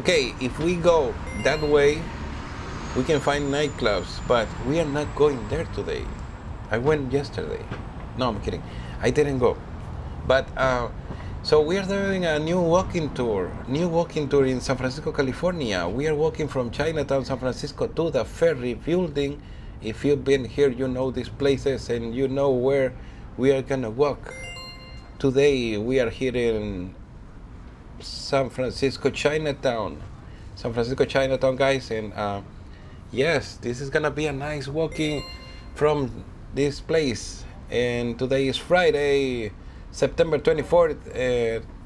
Okay, if we go that way, we can find nightclubs, but we are not going there today. I went yesterday. No, I'm kidding. I didn't go. But so we are doing a new walking tour. New walking tour in San Francisco, California. We are walking from Chinatown, San Francisco to the Ferry building. If you've been here, you know these places and you know where we are gonna walk. Today we are here in San Francisco, Chinatown. San Francisco, Chinatown, guys, and yes, this is gonna be a nice walking from this place. And today is Friday, September 24th,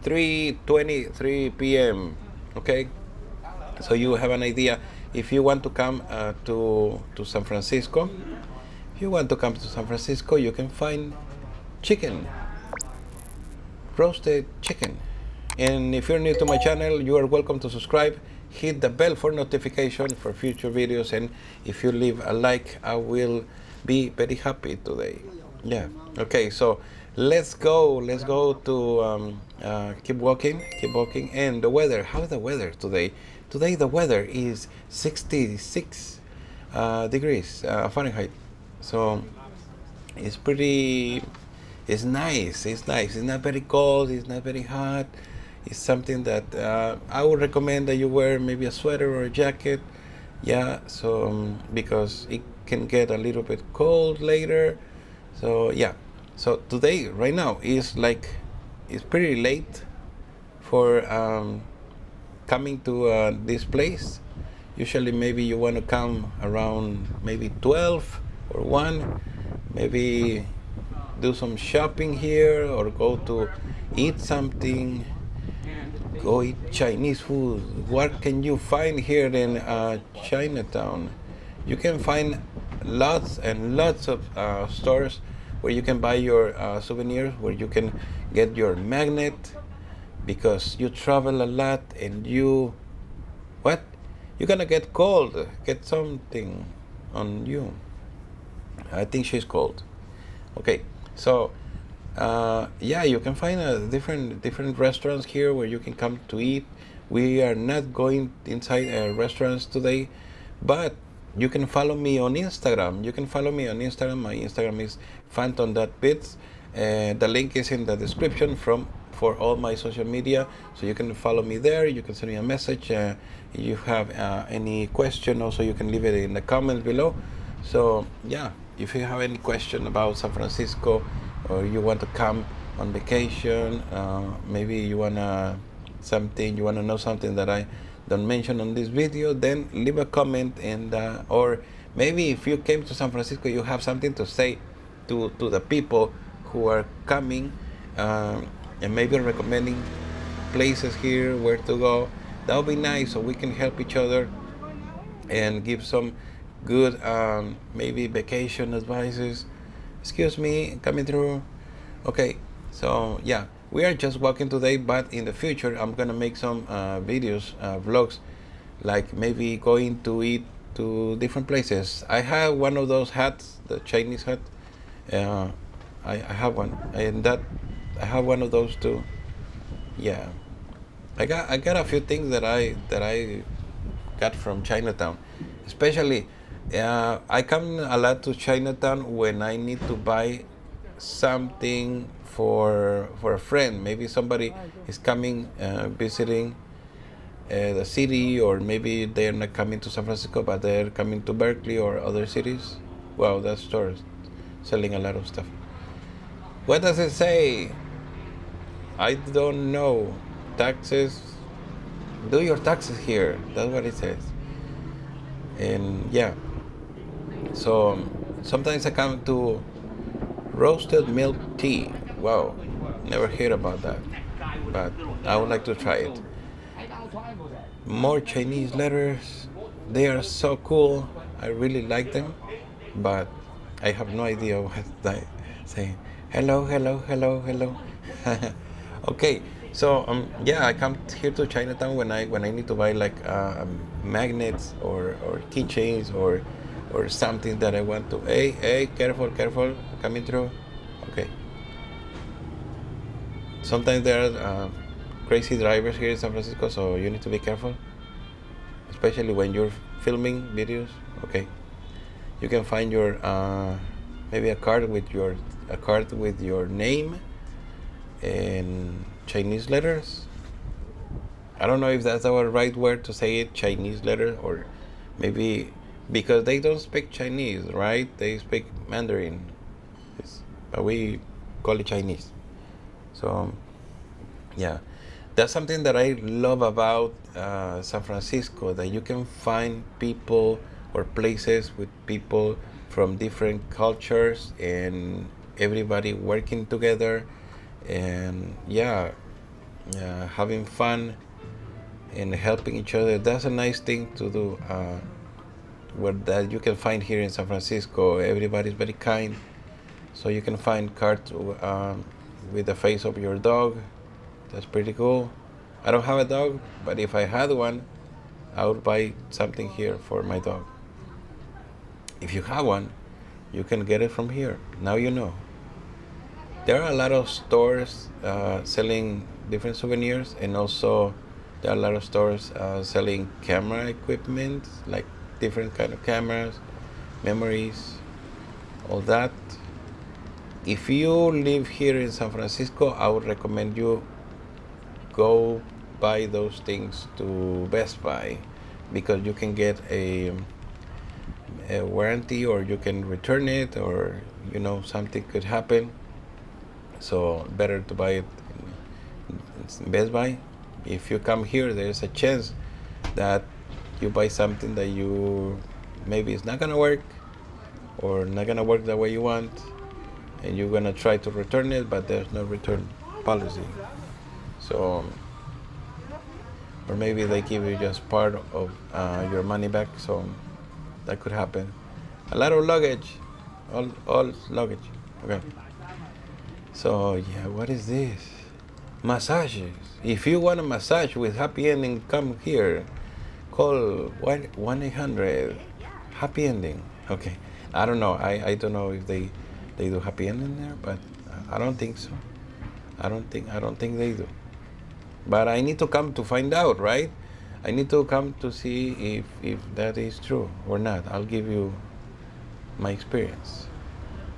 3:23 p.m. Okay, so you have an idea. If you want to come to San Francisco, if you want to come to San Francisco, you can find chicken, roasted chicken. And if you're new to my channel, you are welcome to subscribe. Hit the bell for notification for future videos, and if you leave a like, I will be very happy today. Yeah. Okay. So let's go to keep walking. And the weather. How's the weather today? Today the weather is 66 degrees Fahrenheit. So it's pretty. It's nice. It's nice. It's not very cold. It's not very hot. It's something that I would recommend that you wear maybe a sweater or a jacket. Yeah, so because it can get a little bit cold later. So yeah, so today, right now, is like, it's pretty late for coming to this place. Usually maybe you want to come around maybe 12 or 1, maybe do some shopping here or go to eat something. Go eat Chinese food. What can you find here in Chinatown? You can find lots and lots of stores where you can buy your souvenirs, where you can get your magnet, because you travel a lot and you're gonna get cold, get something on you. I think she's cold. Okay, so yeah, you can find different restaurants here where you can come to eat. We are not going inside restaurants today, but you can follow me on Instagram. My Instagram is phantom.vids. The link is in the description for all my social media, so you can follow me there. You can send me a message. If you have any question, also you can leave it in the comments below. So yeah, if you have any question about San Francisco, or you want to come on vacation, maybe you wanna know something that I don't mention on this video, then leave a comment. And or maybe if you came to San Francisco, you have something to say to the people who are coming, and maybe recommending places here where to go. That would be nice, so we can help each other and give some good maybe vacation advices. Excuse me, coming through. Okay, so yeah, we are just walking today, but in the future I'm gonna make some videos, vlogs, like maybe going to eat to different places. I have one of those hats, the Chinese hat. I have one, and that I have one of those too. Yeah, I got a few things that I got from Chinatown, especially. I come a lot to Chinatown when I need to buy something for a friend. Maybe somebody is coming visiting the city, or maybe they're not coming to San Francisco, but they're coming to Berkeley or other cities. Wow, that store is selling a lot of stuff. What does it say? I don't know. Taxes. Do your taxes here. That's what it says. And yeah. So sometimes I come to roasted milk tea. Wow, never heard about that, but I would like to try it. More Chinese letters. They are so cool. I really like them, but I have no idea what they say. Hello. Okay, so yeah, I come here to Chinatown when I need to buy like magnets or keychains or something that I want to. Hey, careful, coming through. Okay. Sometimes there are crazy drivers here in San Francisco, so you need to be careful. especially when you're filming videos. Okay, you can find your maybe a card with your name and Chinese letters. I don't know if that's our right word to say it, Chinese letters, or maybe because they don't speak Chinese, right? They speak Mandarin, but we call it Chinese. So yeah, that's something that I love about San Francisco, that you can find people or places with people from different cultures and everybody working together and having fun and helping each other. That's a nice thing to do, that you can find here in San Francisco. Everybody's very kind, so you can find cards with the face of your dog. That's pretty cool. I don't have a dog, but if I had one, I would buy something here for my dog. If you have one, you can get it from here. Now you know. There are a lot of stores selling different souvenirs, and also there are a lot of stores selling camera equipment, like different kind of cameras, memories, all that. If you live here in San Francisco, I would recommend you go buy those things to Best Buy, because you can get a warranty, or you can return it, or something could happen. So better to buy it in Best Buy. If you come here, there's a chance that you buy something that maybe it's not gonna work, or not gonna work the way you want, and you're gonna try to return it, but there's no return policy. So, or maybe they give you just part of your money back. So that could happen. A lot of luggage, all luggage. Okay. So yeah, what is this? Massages. If you want a massage with happy ending, come here. Call 1-800 happy ending. Okay. I don't know. I don't know if they do happy ending there, but I don't think so. I don't think they do. But I need to come to find out, right? I need to come to see if that is true or not. I'll give you my experience.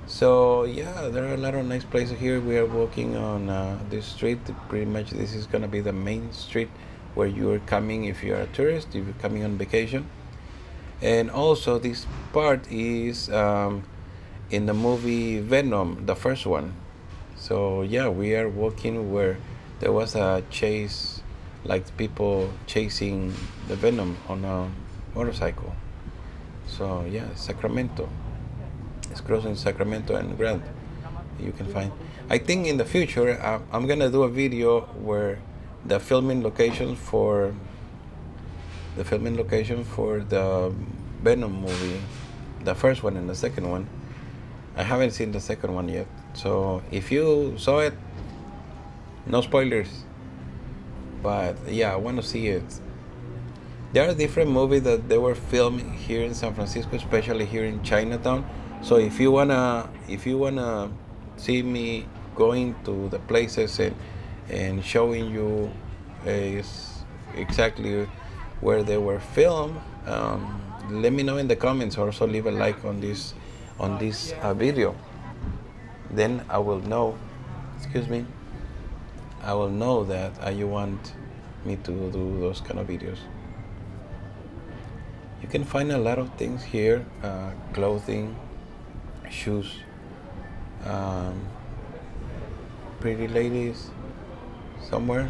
So yeah, there are a lot of nice places here. We are walking on this street. Pretty much this is gonna be the main street where you're coming if you're a tourist, if you're coming on vacation. And also this part is in the movie Venom, the first one. So yeah, we are walking where there was a chase, like people chasing the Venom on a motorcycle. So yeah, Sacramento. It's crossing Sacramento and Grant. You can find. I think in the future I'm gonna do a video where the filming location for the Venom movie, the first one and the second one. I haven't seen the second one yet. So if you saw it, no spoilers. But yeah, I want to see it. There are different movies that they were filmed here in San Francisco, especially here in Chinatown. So if you wanna see me going to the places and showing you exactly where they were filmed, let me know in the comments. Also leave a like on this video. Then I will know. I will know that you want me to do those kind of videos. You can find a lot of things here, clothing, shoes, pretty ladies somewhere,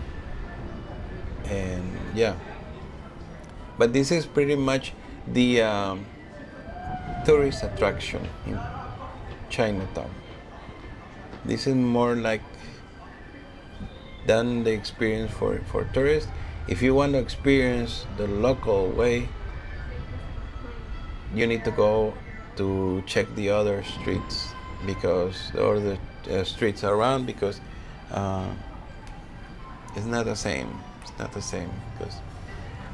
and yeah. But this is pretty much the tourist attraction in Chinatown. This is more like than the experience for tourists. If you want to experience the local way, you need to go to check the other streets, or the streets around, because it's not the same. It's not the same, because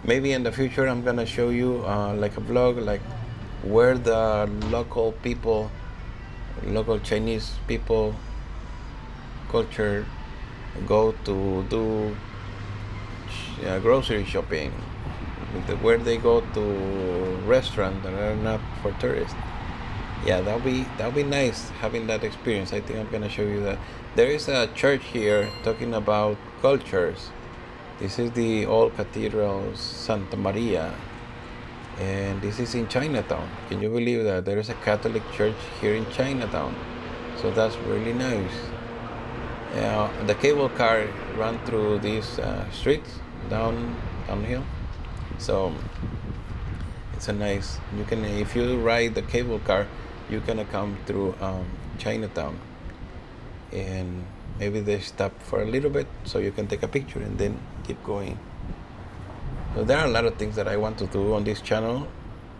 maybe in the future I'm gonna show you like a vlog, like where the local Chinese people culture go to do grocery shopping, where they go to restaurants that are not for tourists. Yeah, that'll be nice having that experience. I think I'm gonna show you that. There is a church here talking about cultures. This is the old Cathedral Santa Maria, and this is in Chinatown. Can you believe that there is a Catholic church here in Chinatown? So that's really nice. The cable car run through these streets downhill. So it's a nice. You can, if you ride the cable car, you can come through Chinatown, and maybe they stop for a little bit so you can take a picture and then keep going. So there are a lot of things that I want to do on this channel,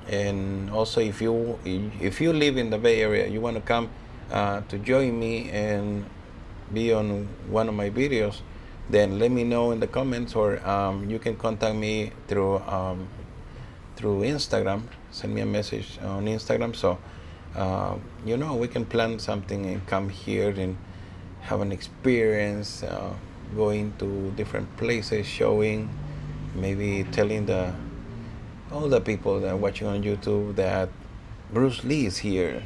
and also if you live in the Bay Area, you want to come to join me and be on one of my videos, then let me know in the comments, or you can contact me through Instagram. Send me a message on Instagram, so we can plan something and come here and have an experience, going to different places, showing, maybe telling all the people that are watching on YouTube that Bruce Lee is here,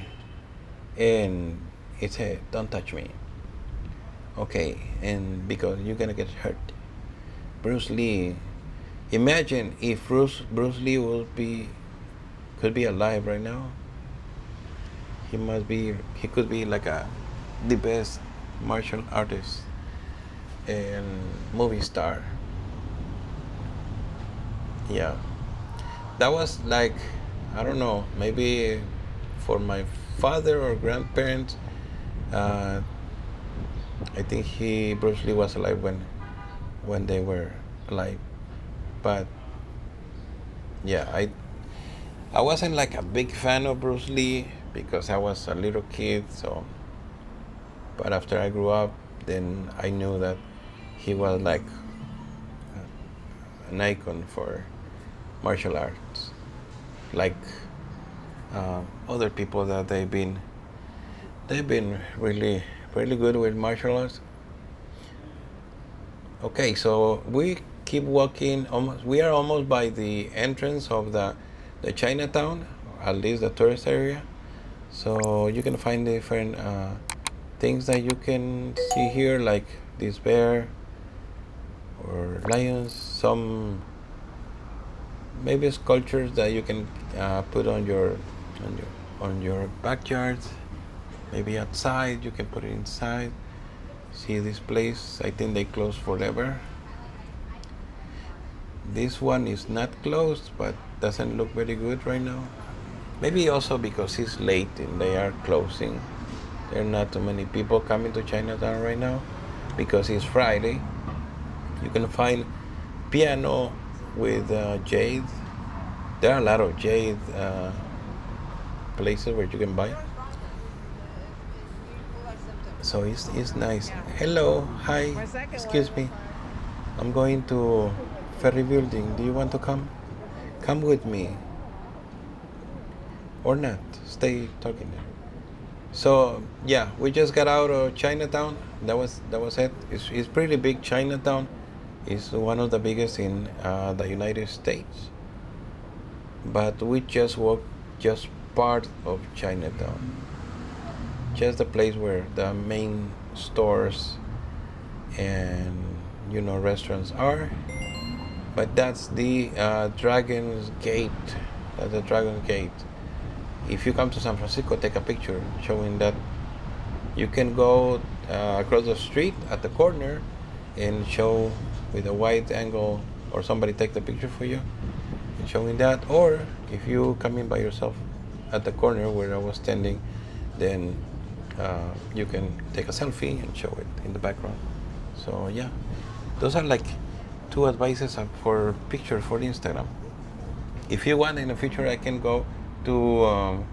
and it's a don't touch me. Okay, and because you're gonna get hurt. Bruce Lee. Imagine if Bruce Lee could be alive right now. He could be like the best martial artist and movie star. Yeah, that was like, I don't know, maybe for my father or grandparents. I think Bruce Lee was alive when they were alive, but yeah, I wasn't like a big fan of Bruce Lee because I was a little kid. So, but after I grew up, then I knew that he was like an icon for martial arts, like other people that they've been really good with martial arts. Okay, so we keep walking. We are almost by the entrance of the Chinatown, at least the tourist area. So you can find different things that you can see here, like this bear or lions. Some maybe sculptures that you can put on your backyard. Maybe outside, you can put it inside. See this place, I think they closed forever. This one is not closed, but doesn't look very good right now. Maybe also because it's late and they are closing. There are not too many people coming to Chinatown right now because it's Friday. You can find piano with jade. There are a lot of jade places where you can buy. So it's nice. Hello, hi, excuse me. I'm going to Ferry building. Do you want to come? Come with me. Or not, stay talking there. So yeah, we just got out of Chinatown. That was it. It's pretty big. Chinatown is one of the biggest in the United States. But we just walked just part of Chinatown. Just the place where the main stores and restaurants are. But that's the Dragon's Gate. That's the Dragon's Gate. If you come to San Francisco, take a picture showing that. You can go across the street at the corner and show with a wide angle, or somebody take the picture for you and showing that. Or if you come in by yourself at the corner where I was standing, then you can take a selfie and show it in the background. So yeah, those are like 2 advices for pictures for Instagram. If you want in the future, I can go to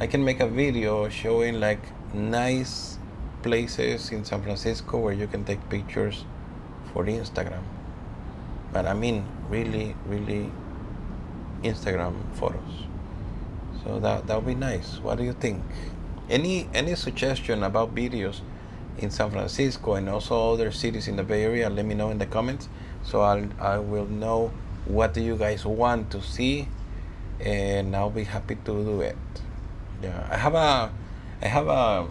I can make a video showing like nice places in San Francisco where you can take pictures for Instagram. But I mean really Instagram photos. So that would be nice. What do you think? Any suggestion about videos in San Francisco and also other cities in the Bay Area? Let me know in the comments, so I will know what do you guys want to see, and I'll be happy to do it. Yeah, I have a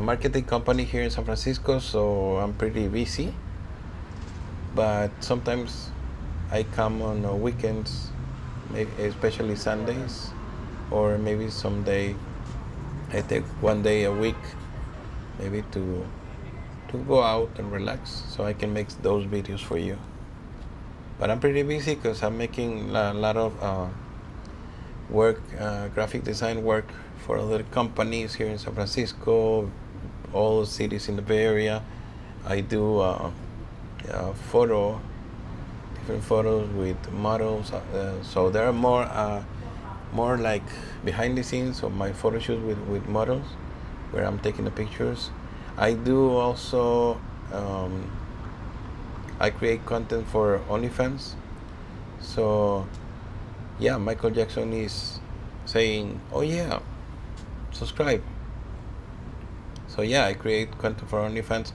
marketing company here in San Francisco, so I'm pretty busy. But sometimes I come on weekends, maybe especially Sundays, or maybe someday I take one day a week, maybe to go out and relax, so I can make those videos for you. But I'm pretty busy because I'm making a lot of work, graphic design work for other companies here in San Francisco, all cities in the Bay Area. I do different photos with models. So there are more like behind the scenes of my photo shoots with models, where I'm taking the pictures. I do also, I create content for OnlyFans. So yeah, Michael Jackson is saying, oh yeah, subscribe. So yeah, I create content for OnlyFans.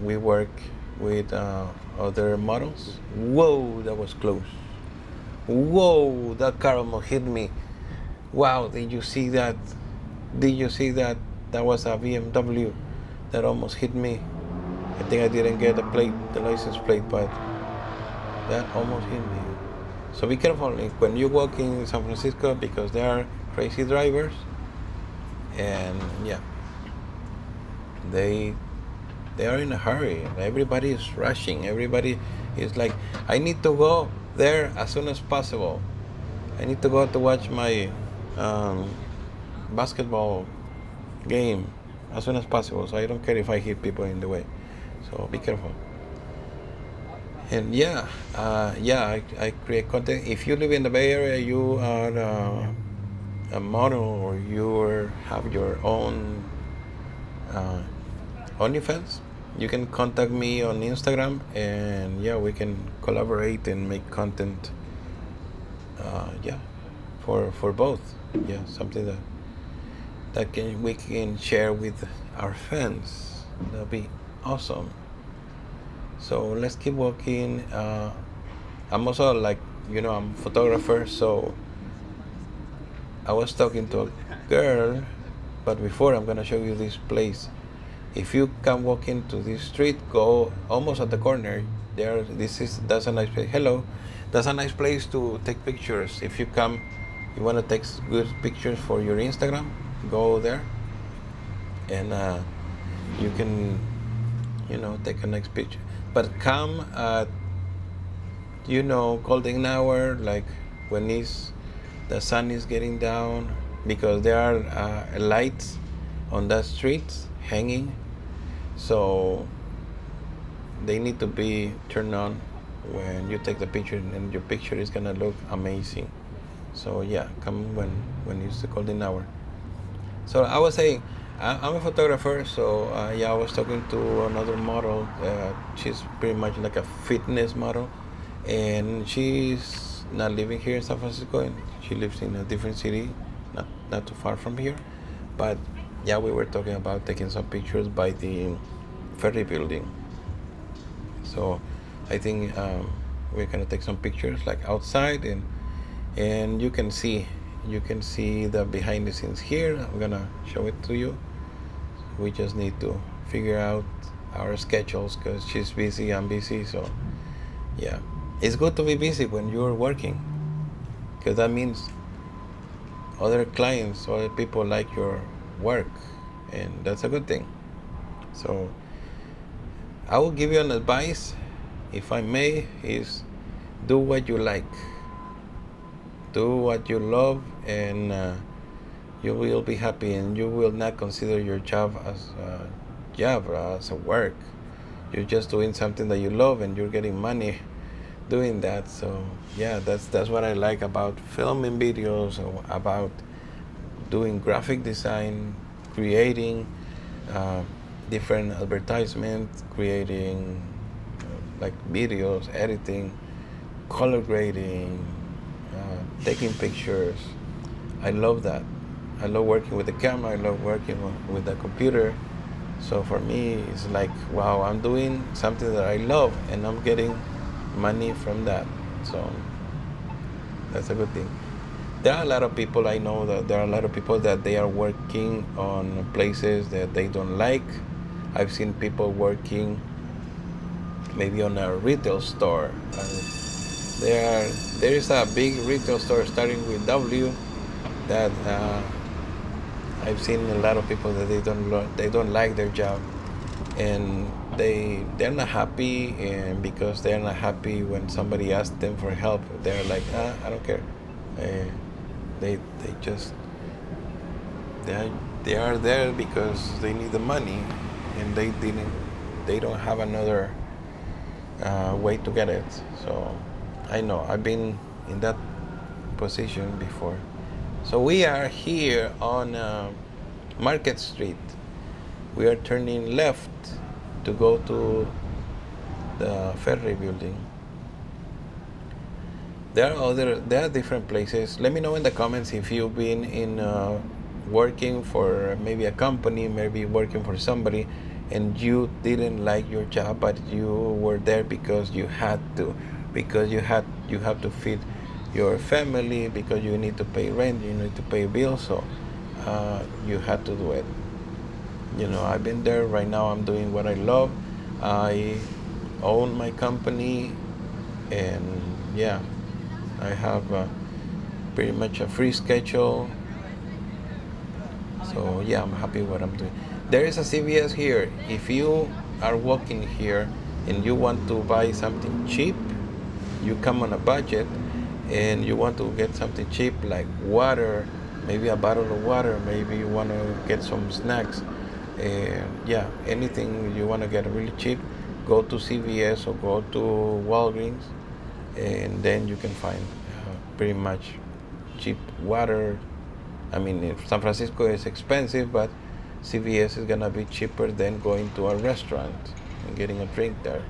We work with other models. Whoa, that was close. Whoa, that car almost hit me. Wow, did you see that? Did you see that? That was a BMW that almost hit me. I think I didn't get the license plate, but that almost hit me. So be careful when you walk in San Francisco, because there are crazy drivers, and yeah, they are in a hurry. Everybody is rushing. Everybody is like, I need to go there as soon as possible. I need to go to watch my basketball game as soon as possible. So I don't care if I hit people in the way. So be careful. And yeah, I create content. If you live in the Bay Area, you are a model, or you have your own OnlyFans, you can contact me on Instagram, and yeah, we can collaborate and make content. Yeah, for both. Yeah, something that we can share with our fans. That'll be awesome. So let's keep walking. I'm also, like, I'm a photographer, so I was talking to a girl, but before, I'm gonna show you this place. If you come walk into this street, go almost at the corner. That's a nice place. Hello, that's a nice place to take pictures. If you come, you want to take good pictures for your Instagram, go there, and you can, take a nice picture. But come at, golden hour, like when the sun is getting down, because there are lights on that street hanging, so they need to be turned on when you take the picture, and your picture is gonna look amazing. So yeah, come when it's the golden hour. So I was saying, I'm a photographer, so yeah, I was talking to another model. She's pretty much like a fitness model, and she's not living here in San Francisco, and she lives in a different city, not too far from here. But yeah, we were talking about taking some pictures by the Ferry building. So I think we're gonna take some pictures like outside, and you can see the behind the scenes here. I'm gonna show it to you. We just need to figure out our schedules, because she's busy, I'm busy. So yeah, it's good to be busy when you're working, because that means other clients, other people like your work, and that's a good thing. So I will give you an advice, if I may, is do what you like, do what you love, and you will be happy, and you will not consider your job as a job, as a work. You're just doing something that you love, and you're getting money doing that. So yeah, that's what I like about filming videos, or about doing graphic design, creating different advertisements, creating like videos, editing, color grading, taking pictures. I love that. I love working with the camera. I love working with the computer. So for me, it's like, wow, I'm doing something that I love, and I'm getting money from that. So that's a good thing. There are a lot of people, I know that there are a lot of people that they are working on places that they don't like. I've seen people working maybe on a retail store. There is a big retail store starting with W that I've seen a lot of people that they don't like their job, and they're not happy, and because they're not happy when somebody asks them for help, they're like, I don't care. They just they are there because they need the money, and they don't have another way to get it. So I know I've been in that position before. So we are here on Market Street. We are turning left to go to the Ferry building. There are different places. Let me know in the comments if you've been in working for maybe a company, maybe working for somebody, and you didn't like your job, but you were there because you had to, because you have to feed your family, because you need to pay rent, you need to pay bills, so you had to do it. You know, I've been there. Right now I'm doing what I love. I own my company, and yeah, I have pretty much a free schedule. So yeah, I'm happy with what I'm doing. There is a CVS here. If you are walking here and you want to buy something cheap, you come on a budget and you want to get something cheap like water, maybe a bottle of water, maybe you want to get some snacks, yeah, anything you want to get really cheap, go to CVS or go to Walgreens, and then you can find pretty much cheap water. I mean, San Francisco is expensive, but CVS is gonna be cheaper than going to a restaurant and getting a drink there.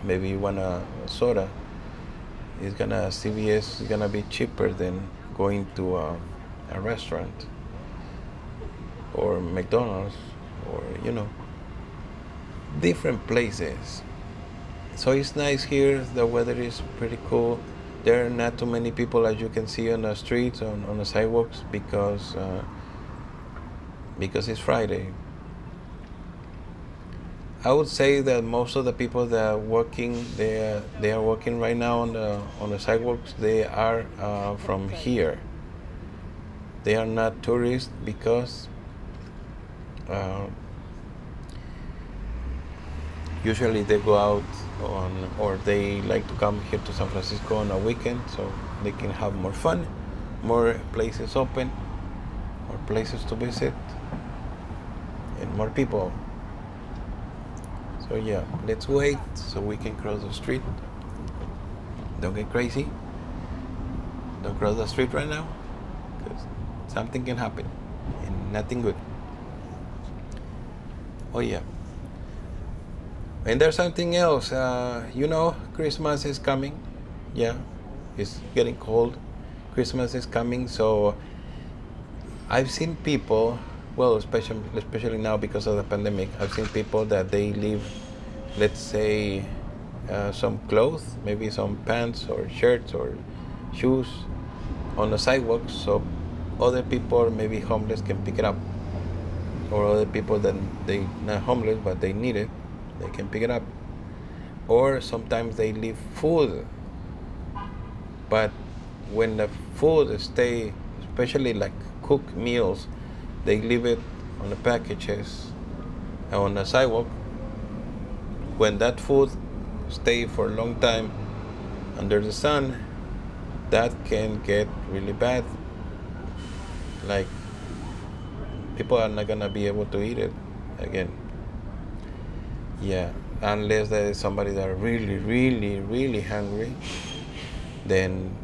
Maybe you want a soda. CVS is gonna be cheaper than going to a restaurant or McDonald's, or different places. So it's nice here. The weather is pretty cool. There are not too many people, as you can see, on the streets, on the sidewalks, because it's Friday. I would say that most of the people that are working, they are working right now on the sidewalks. They are from here. They are not tourists, because usually they go out or they like to come here to San Francisco on a weekend, so they can have more fun, more places open, more places to visit, and more people. So yeah, let's wait so we can cross the street. Don't get crazy. Don't cross the street right now, because something can happen, and nothing good. Oh yeah. And there's something else. Christmas is coming. Yeah, it's getting cold. Christmas is coming, so I've seen people, well, especially now because of the pandemic, I've seen people that they leave, let's say, some clothes, maybe some pants or shirts or shoes on the sidewalks, so other people, maybe homeless, can pick it up. Or other people that they not homeless but they need it, they can pick it up. Or sometimes they leave food, but when the food stay, especially like cooked meals, they leave it on the packages on the sidewalk. When that food stay for a long time under the sun, that can get really bad. Like, people are not gonna be able to eat it again. Yeah, unless there is somebody that are really, really, really hungry, then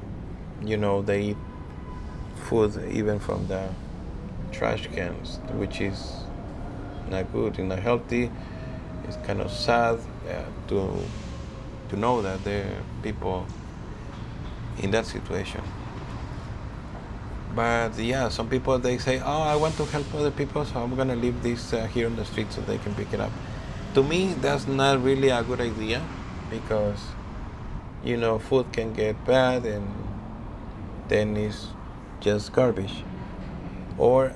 they eat food even from the trash cans, which is not good and not healthy. It's kind of sad to know that there are people in that situation. But yeah, some people, they say, oh, I want to help other people, so I'm gonna leave this here on the street so they can pick it up. To me, that's not really a good idea, because food can get bad and then it's just garbage. Or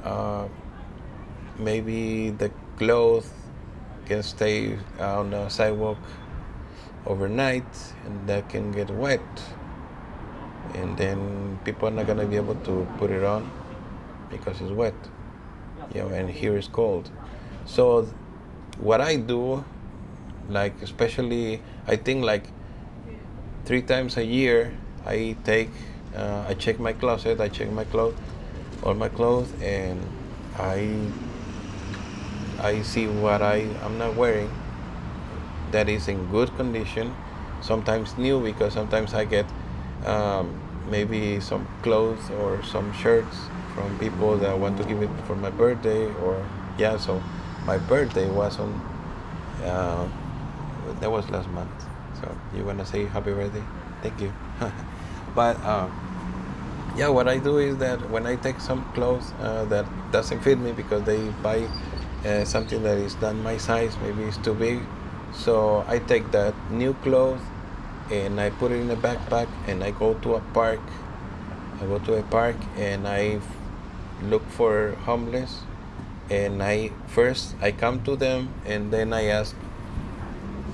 maybe the clothes can stay on the sidewalk overnight and that can get wet, and then people are not going to be able to put it on because it's wet, and here it's cold. So what I do, like especially I think like 3 times a year, I check my closet, I check my clothes, all my clothes, and I see what I'm not wearing that is in good condition, sometimes new, because sometimes I get maybe some clothes or some shirts from people that want to give it for my birthday, or so my birthday was on that was last month. So you want to say happy birthday? Thank you. But what I do is that when I take some clothes that doesn't fit me because they buy something that is not my size, maybe it's too big, so I take that new clothes and I put it in a backpack and I go to a park. I go to a park and I look for homeless, and I come to them and then I ask,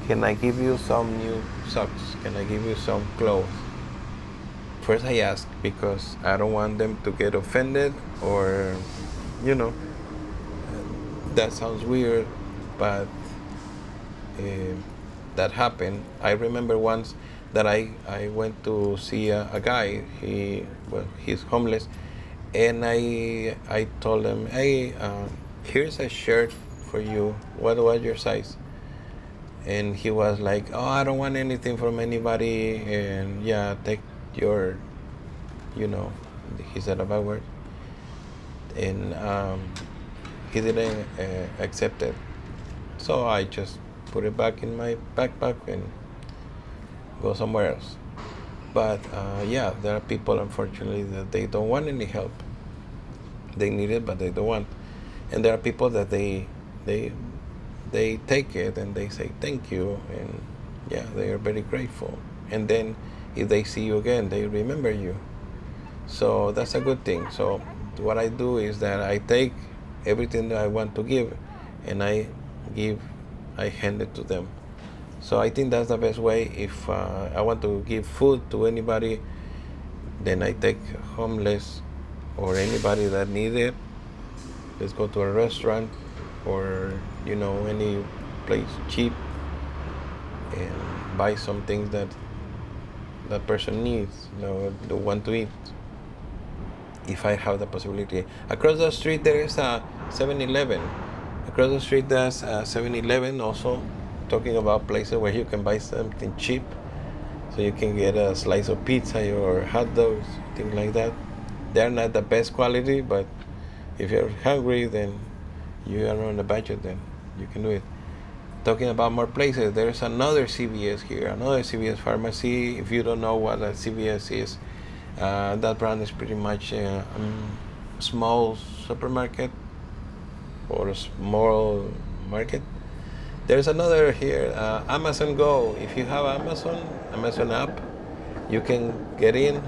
can I give you some new socks? Can I give you some clothes? First I ask because I don't want them to get offended, or that sounds weird, but that happened. I remember once that I went to see a guy. He's homeless, and I told him, hey, here's a shirt for you. What was your size? And he was like, oh, I don't want anything from anybody, and take your, he said a bad word, and he didn't accept it. So I just put it back in my backpack and go somewhere else. But there are people, unfortunately, that they don't want any help. They need it, but they don't want. And there are people that they take it and they say thank you, and they are very grateful. And then if they see you again, they remember you. So that's a good thing. So what I do is that I take everything that I want to give, and I hand it to them. So I think that's the best way. If I want to give food to anybody, then I take homeless or anybody that needs it. Let's go to a restaurant or any place cheap and buy some things that that person needs, they want to eat. If I have the possibility. Across the street there is a 7-Eleven. Across the street there's a 7-Eleven also, talking about places where you can buy something cheap. So you can get a slice of pizza or hot dogs, things like that. They're not the best quality, but if you're hungry, then you are on a budget, then you can do it. Talking about more places, there's another CVS here, another CVS pharmacy. If you don't know what a CVS is, that brand is pretty much a small supermarket or a small market. There's another here, Amazon Go. If you have Amazon app, you can get in,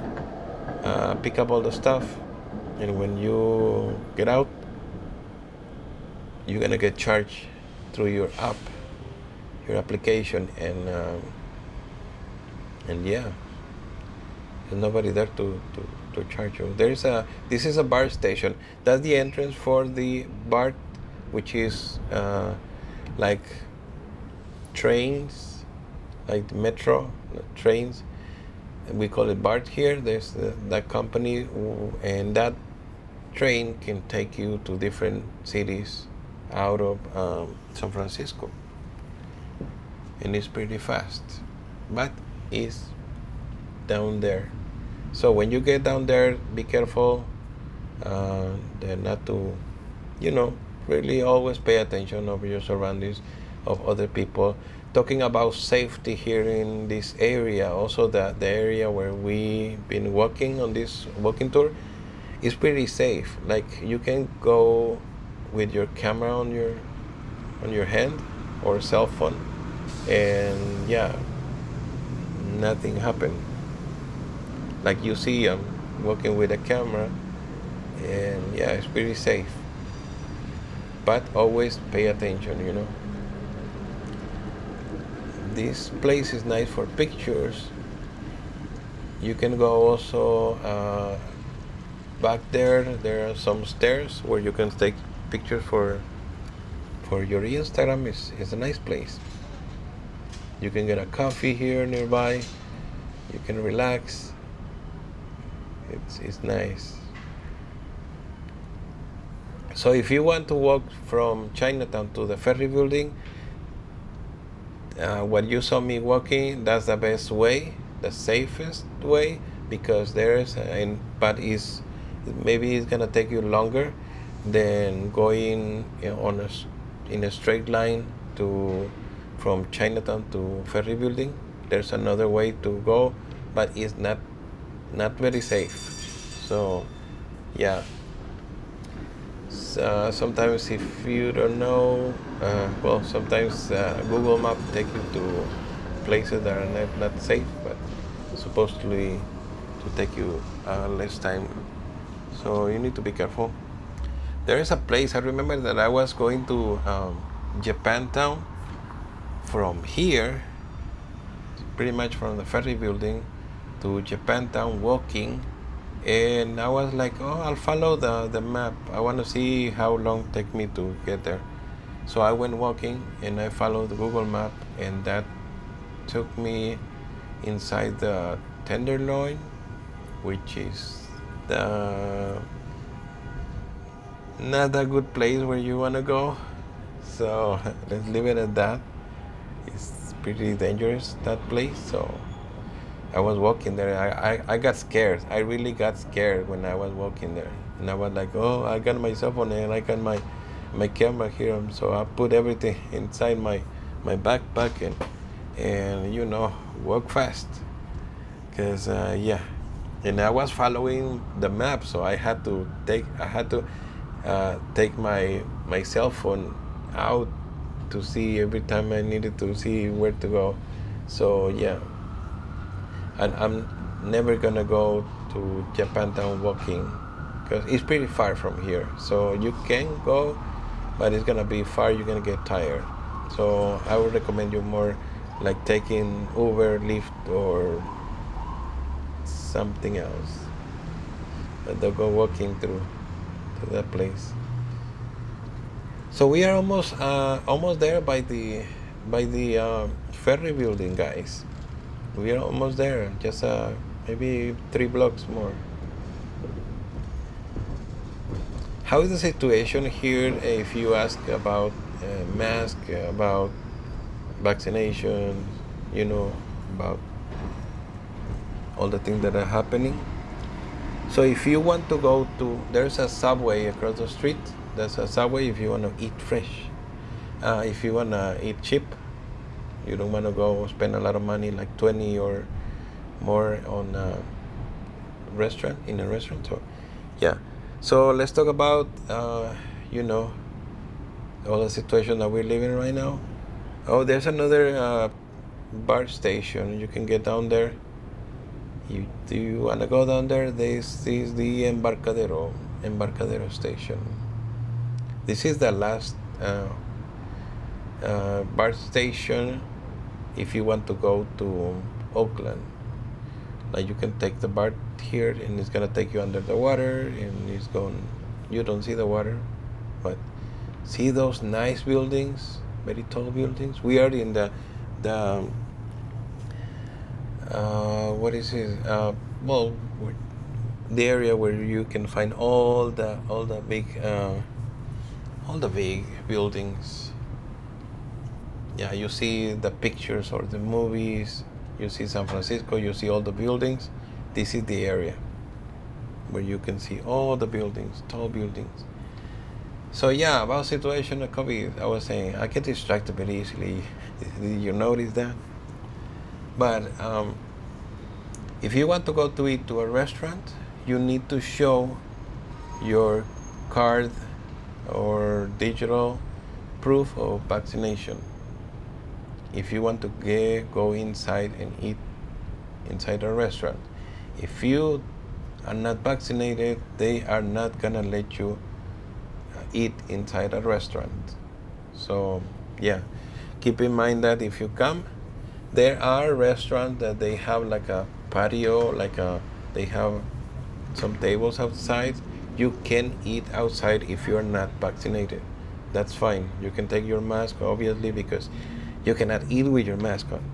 pick up all the stuff, and when you get out, you're gonna get charged through your app, your application, and there's nobody there to charge you. This is a BART station. That's the entrance for the BART, which is like trains, like the metro trains. We call it BART here. There's that company, and that train can take you to different cities out of San Francisco, and it's pretty fast, but it's down there. So when you get down there, be careful, not to, really always pay attention of your surroundings, of other people. Talking about safety here in this area, also the area where we've been walking on this walking tour is pretty safe. Like you can go with your camera on your hand or cell phone, and nothing happened. Like you see, I'm walking with a camera, and yeah, it's pretty safe. But always pay attention. This place is nice for pictures. You can go also back there. There are some stairs where you can take pictures for your Instagram. It's a nice place. You can get a coffee here nearby. You can relax. It's nice. So if you want to walk from Chinatown to the Ferry building, what you saw me walking, that's the best way, the safest way, because but maybe it's gonna take you longer than going in a straight line from Chinatown to Ferry building. There's another way to go, but it's not very safe. So yeah. Sometimes if you don't know, sometimes Google Map take you to places that are not safe, but supposedly to take you less time. So you need to be careful. There is a place, I remember that I was going to Japantown from here, pretty much from the Ferry building to Japantown walking. And I was like, I'll follow the map. I want to see how long it take me to get there. So I went walking and I followed the Google map, and that took me inside the Tenderloin, which is not a good place where you want to go. So let's leave it at that. It's pretty dangerous, that place. So I was walking there. I got scared. I really got scared when I was walking there. And I was like, I got my cell phone and I got my camera here. So I put everything inside my backpack and walk fast. Because, And I was following the map, so I had to take my cell phone out to see every time I needed to see where to go. So, yeah. And I'm never gonna go to Japantown walking because it's pretty far from here. So you can go, but it's gonna be far. You're gonna get tired. So I would recommend you more like taking Uber, Lyft, or something else. But don't go walking to that place. So we are almost there by the Ferry building, guys. We are almost there, just maybe 3 blocks more. How is the situation here if you ask about mask, about vaccination, about all the things that are happening? So if you want to go there's a Subway across the street. There's a Subway if you want to eat fresh. If you want to eat cheap, you don't want to go spend a lot of money, like 20 or more on a restaurant. So yeah. So let's talk about all the situation that we're living right now. There's another bar station. You can get down there. Do you want to go down there? This is the Embarcadero station. This is the last bar station if you want to go to Oakland. Like you can take the BART here and it's gonna take you under the water and you don't see the water, but see those nice buildings, very tall buildings. We are in the what is it? The area where you can find all the big buildings. Yeah, you see the pictures or the movies. You see San Francisco. You see all the buildings. This is the area where you can see all the buildings, tall buildings. So yeah, about situation of COVID, I was saying I get distracted very easily. Did you notice that? But if you want to go to eat to a restaurant, you need to show your card or digital proof of vaccination. If you want to go inside and eat inside a restaurant. If you are not vaccinated, they are not gonna let you eat inside a restaurant. So yeah, keep in mind that if you come, there are restaurants that they have like a patio, they have some tables outside. You can eat outside if you are not vaccinated. That's fine. You can take your mask, obviously, because you cannot eat with your mask on.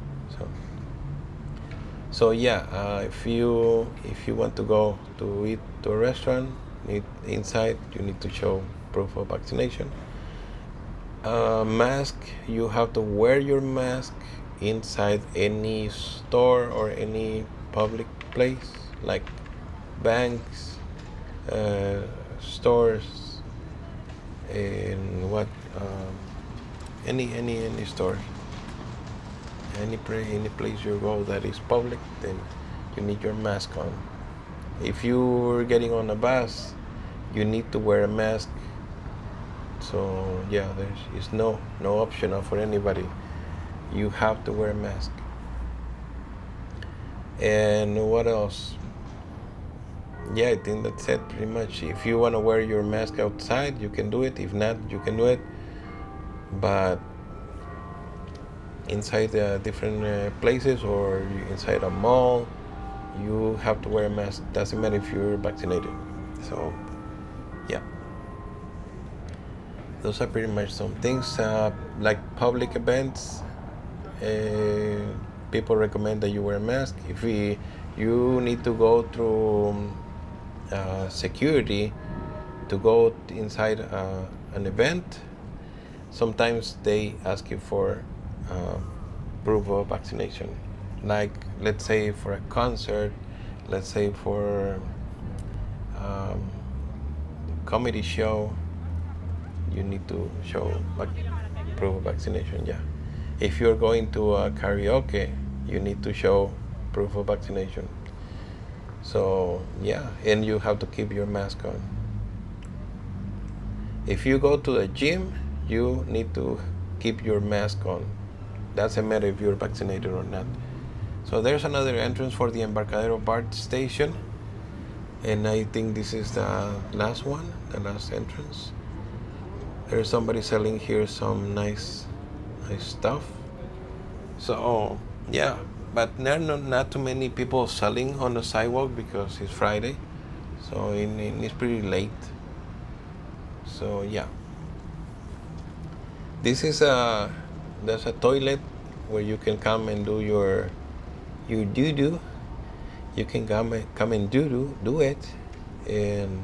So yeah, if you want to go to eat to a restaurant, eat inside, you need to show proof of vaccination. Mask, you have to wear your mask inside any store or any public place, like banks, stores, and what any store, any place you go that is public, then you need your mask on. If you're getting on a bus, you need to wear a mask. So yeah, there's no optional for anybody. You have to wear a mask. And what else? Yeah, I think that's it pretty much. If you want to wear your mask outside, you can do it. If not, you can do it. But inside different places or inside a mall, you have to wear a mask. Doesn't matter if you're vaccinated. So yeah, those are pretty much some things. Like public events, people recommend that you wear a mask. If you need to go through security to go inside an event, sometimes they ask you for proof of vaccination. Like, let's say for a concert, let's say for comedy show, you need to show proof of vaccination. Yeah. If you're going to a karaoke, you need to show proof of vaccination. So yeah, and you have to keep your mask on. If you go to the gym, you need to keep your mask on. Doesn't matter if you're vaccinated or not. So there's another entrance for the Embarcadero BART station, and I think this is the last one, the last entrance. There's somebody selling here some nice stuff. So yeah, but there are not too many people selling on the sidewalk because it's Friday, so it's pretty late. So yeah, this is there's a toilet where you can come and do your doo-doo. You can come and do it, and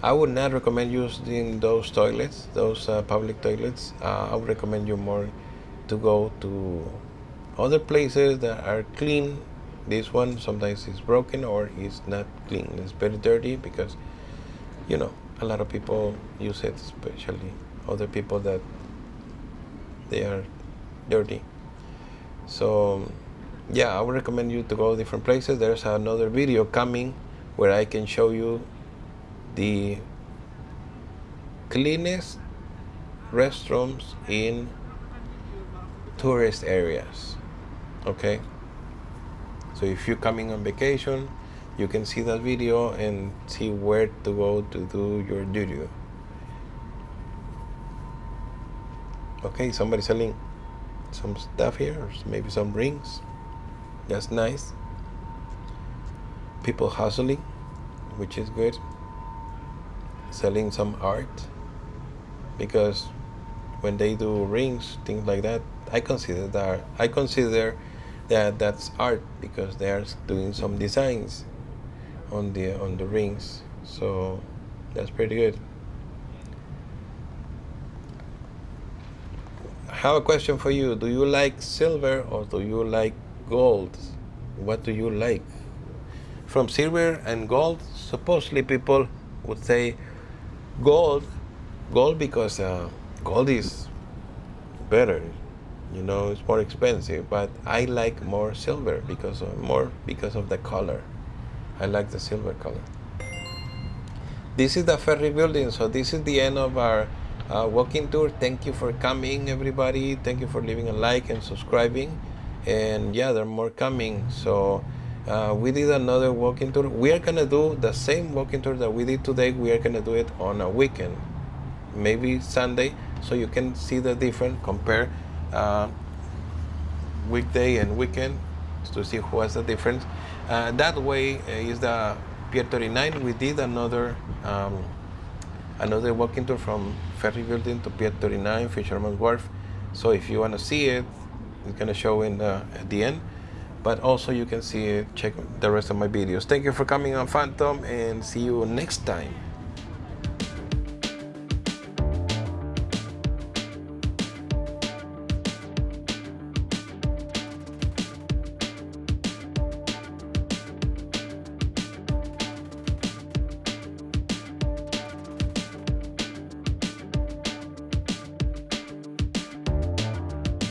I would not recommend using those toilets, those public toilets. I would recommend you more to go to other places that are clean. This one sometimes is broken or is not clean. It's very dirty because, a lot of people use it, especially other people that they are dirty. So yeah, I would recommend you to go different places. There's another video coming where I can show you the cleanest restrooms in tourist areas. Okay, so if you're coming on vacation, you can see that video and see where to go to do your doo-doo. Okay, somebody selling some stuff here, or maybe some rings. That's nice. People hustling, which is good. Selling some art, because when they do rings, things like that, I consider that that's art, because they are doing some designs on the rings. So that's pretty good. I have a question for you. Do you like silver or do you like gold? What do you like? From silver and gold, supposedly people would say gold because gold is better, it's more expensive. But I like more silver because of the color. I like the silver color. This is the Ferry building, so this is the end of our walking tour. Thank you for coming, everybody. Thank you for leaving a like and subscribing. And yeah, there are more coming. So We did another walking tour. We are gonna do the same walking tour that we did today. We are gonna do it on a weekend, maybe Sunday, so you can see the difference. Compare weekday and weekend to see who has the difference. That way is the Pier 39. We did another walking tour from Ferry building to Pier 39, Fisherman's Wharf. So if you want to see it, it's gonna show at the end. But also you can see it, check the rest of my videos. Thank you for coming on Phantom, and see you next time.